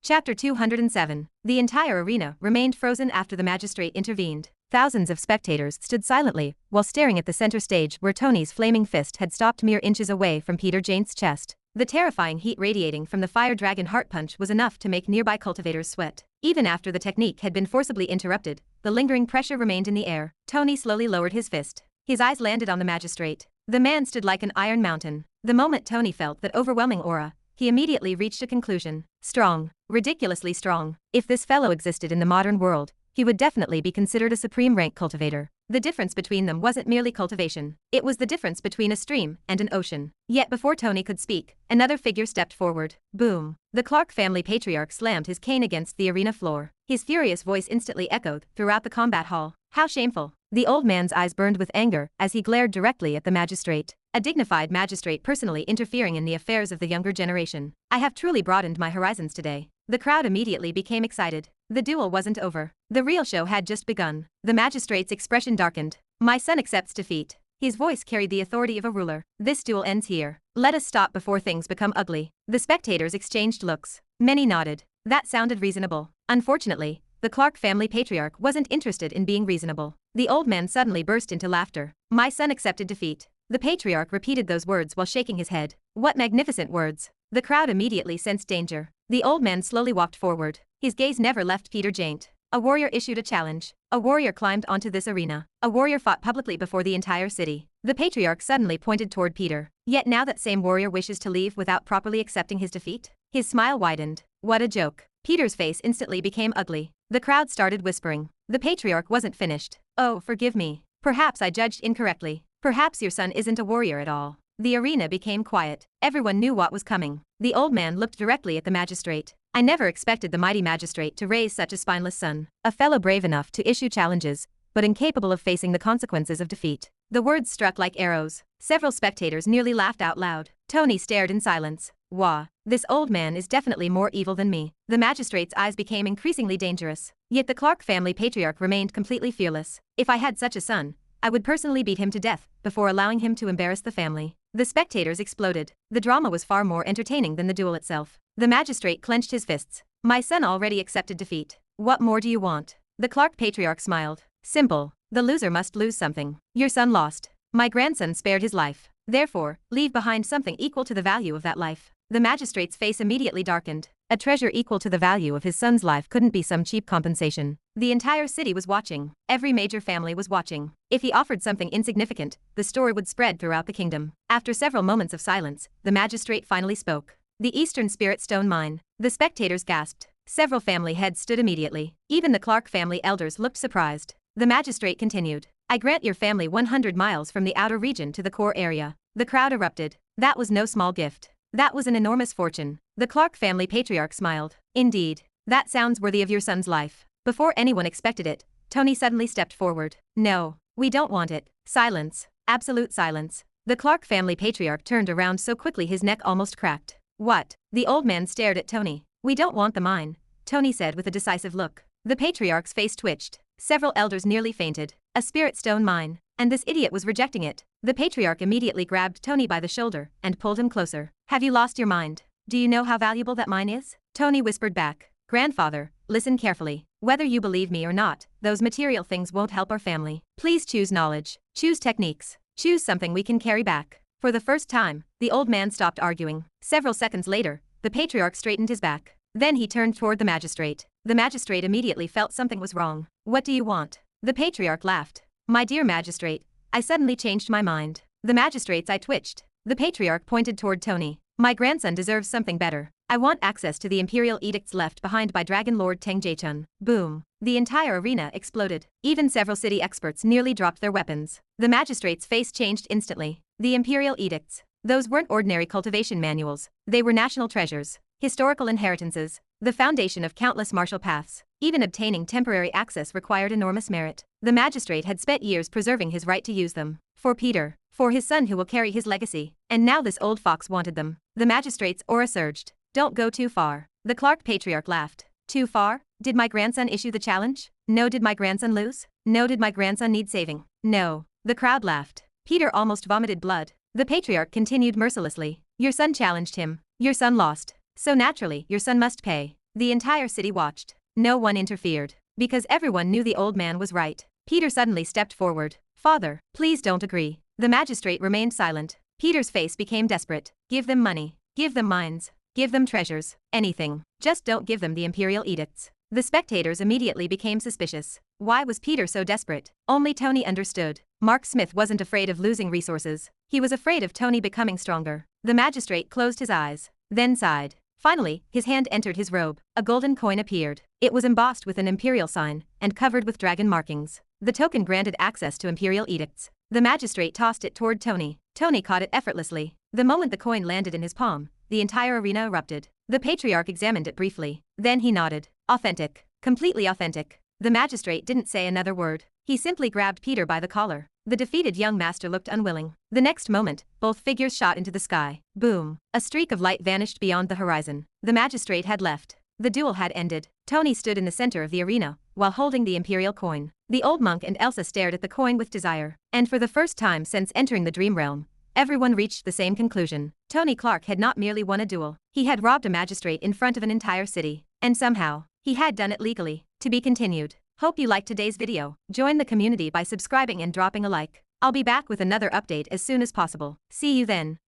Chapter 207. The entire arena remained frozen after the magistrate intervened. Thousands of spectators stood silently while staring at the center stage where Tony's flaming fist had stopped mere inches away from Peter Jaint's chest. The terrifying heat radiating from the fire dragon heart punch was enough to make nearby cultivators sweat. Even after the technique had been forcibly interrupted, the lingering pressure remained in the air. Tony slowly lowered his fist. His eyes landed on the magistrate. The man stood like an iron mountain. The moment Tony felt that overwhelming aura, he immediately reached a conclusion. Strong. Ridiculously strong. If this fellow existed in the modern world, he would definitely be considered a supreme rank cultivator. The difference between them wasn't merely cultivation. It was the difference between a stream and an ocean. Yet before Tony could speak, another figure stepped forward. Boom. The Clark family patriarch slammed his cane against the arena floor. His furious voice instantly echoed throughout the combat hall. How shameful. The old man's eyes burned with anger as he glared directly at the magistrate. A dignified magistrate personally interfering in the affairs of the younger generation. I have truly broadened my horizons today. The crowd immediately became excited. The duel wasn't over. The real show had just begun. The magistrate's expression darkened. My son accepts defeat. His voice carried the authority of a ruler. This duel ends here. Let us stop before things become ugly. The spectators exchanged looks. Many nodded. That sounded reasonable. Unfortunately, the Clark family patriarch wasn't interested in being reasonable. The old man suddenly burst into laughter. My son accepted defeat. The patriarch repeated those words while shaking his head. What magnificent words. The crowd immediately sensed danger. The old man slowly walked forward. His gaze never left Peter Jaint. A warrior issued a challenge. A warrior climbed onto this arena. A warrior fought publicly before the entire city. The patriarch suddenly pointed toward Peter. Yet now that same warrior wishes to leave without properly accepting his defeat? His smile widened. What a joke. Peter's face instantly became ugly. The crowd started whispering. The patriarch wasn't finished. Oh, forgive me. Perhaps I judged incorrectly. Perhaps your son isn't a warrior at all. The arena became quiet. Everyone knew what was coming. The old man looked directly at the magistrate. I never expected the mighty magistrate to raise such a spineless son. A fellow brave enough to issue challenges, but incapable of facing the consequences of defeat. The words struck like arrows. Several spectators nearly laughed out loud. Tony stared in silence. Wah. This old man is definitely more evil than me. The magistrate's eyes became increasingly dangerous. Yet the Clark family patriarch remained completely fearless. If I had such a son, I would personally beat him to death before allowing him to embarrass the family. The spectators exploded. The drama was far more entertaining than the duel itself. The magistrate clenched his fists. My son already accepted defeat. What more do you want? The Clark patriarch smiled. Simple. The loser must lose something. Your son lost. My grandson spared his life. Therefore, leave behind something equal to the value of that life. The magistrate's face immediately darkened. A treasure equal to the value of his son's life couldn't be some cheap compensation. The entire city was watching. Every major family was watching. If he offered something insignificant, the story would spread throughout the kingdom. After several moments of silence, the magistrate finally spoke. The Eastern Spirit Stone Mine. The spectators gasped. Several family heads stood immediately. Even the Clark family elders looked surprised. The magistrate continued. I grant your family 100 miles from the outer region to the core area. The crowd erupted. That was no small gift. That was an enormous fortune. The Clark family patriarch smiled. Indeed. That sounds worthy of your son's life. Before anyone expected it, Tony suddenly stepped forward. No, we don't want it. Silence. Absolute silence. The Clark family patriarch turned around so quickly his neck almost cracked. What? The old man stared at Tony. We don't want the mine, Tony said with a decisive look. The patriarch's face twitched. Several elders nearly fainted. A spirit stone mine. And this idiot was rejecting it. The patriarch immediately grabbed Tony by the shoulder and pulled him closer. Have you lost your mind? Do you know how valuable that mine is? Tony whispered back. Grandfather, listen carefully. Whether you believe me or not, those material things won't help our family. Please choose knowledge. Choose techniques. Choose something we can carry back. For the first time, the old man stopped arguing. Several seconds later, the patriarch straightened his back. Then he turned toward the magistrate. The magistrate immediately felt something was wrong. What do you want? The patriarch laughed. My dear magistrate, I suddenly changed my mind. The magistrate's eye twitched. The patriarch pointed toward Tony. My grandson deserves something better. I want access to the Imperial Edicts left behind by Dragon Lord Teng Jaichun. Boom. The entire arena exploded. Even several city experts nearly dropped their weapons. The magistrate's face changed instantly. The Imperial Edicts. Those weren't ordinary cultivation manuals. They were national treasures. Historical inheritances. The foundation of countless martial paths. Even obtaining temporary access required enormous merit. The magistrate had spent years preserving his right to use them. For Peter. For his son who will carry his legacy. And now this old fox wanted them. The magistrate's aura surged. Don't go too far. The Clark patriarch laughed. Too far? Did my grandson issue the challenge? No. Did my grandson lose? No. Did my grandson need saving? No. The crowd laughed. Peter almost vomited blood. The patriarch continued mercilessly. Your son challenged him. Your son lost. So naturally, your son must pay. The entire city watched. No one interfered. Because everyone knew the old man was right. Peter suddenly stepped forward. "Father, please don't agree." The magistrate remained silent. Peter's face became desperate. "Give them money. Give them mines. Give them treasures. Anything. Just don't give them the Imperial Edicts." The spectators immediately became suspicious. Why was Peter so desperate? Only Tony understood. Mark Smith wasn't afraid of losing resources. He was afraid of Tony becoming stronger. The magistrate closed his eyes, then sighed. Finally, his hand entered his robe. A golden coin appeared. It was embossed with an imperial sign and covered with dragon markings. The token granted access to Imperial Edicts. The magistrate tossed it toward Tony. Tony caught it effortlessly. The moment the coin landed in his palm, the entire arena erupted. The patriarch examined it briefly. Then he nodded. "Authentic. Completely authentic." The magistrate didn't say another word. He simply grabbed Peter by the collar. The defeated young master looked unwilling. The next moment, both figures shot into the sky. Boom. A streak of light vanished beyond the horizon. The magistrate had left. The duel had ended. Tony stood in the center of the arena, while holding the imperial coin. The old monk and Elsa stared at the coin with desire. And for the first time since entering the dream realm, everyone reached the same conclusion. Tony Clark had not merely won a duel. He had robbed a magistrate in front of an entire city. And somehow, he had done it legally. To be continued. Hope you liked today's video. Join the community by subscribing and dropping a like. I'll be back with another update as soon as possible. See you then.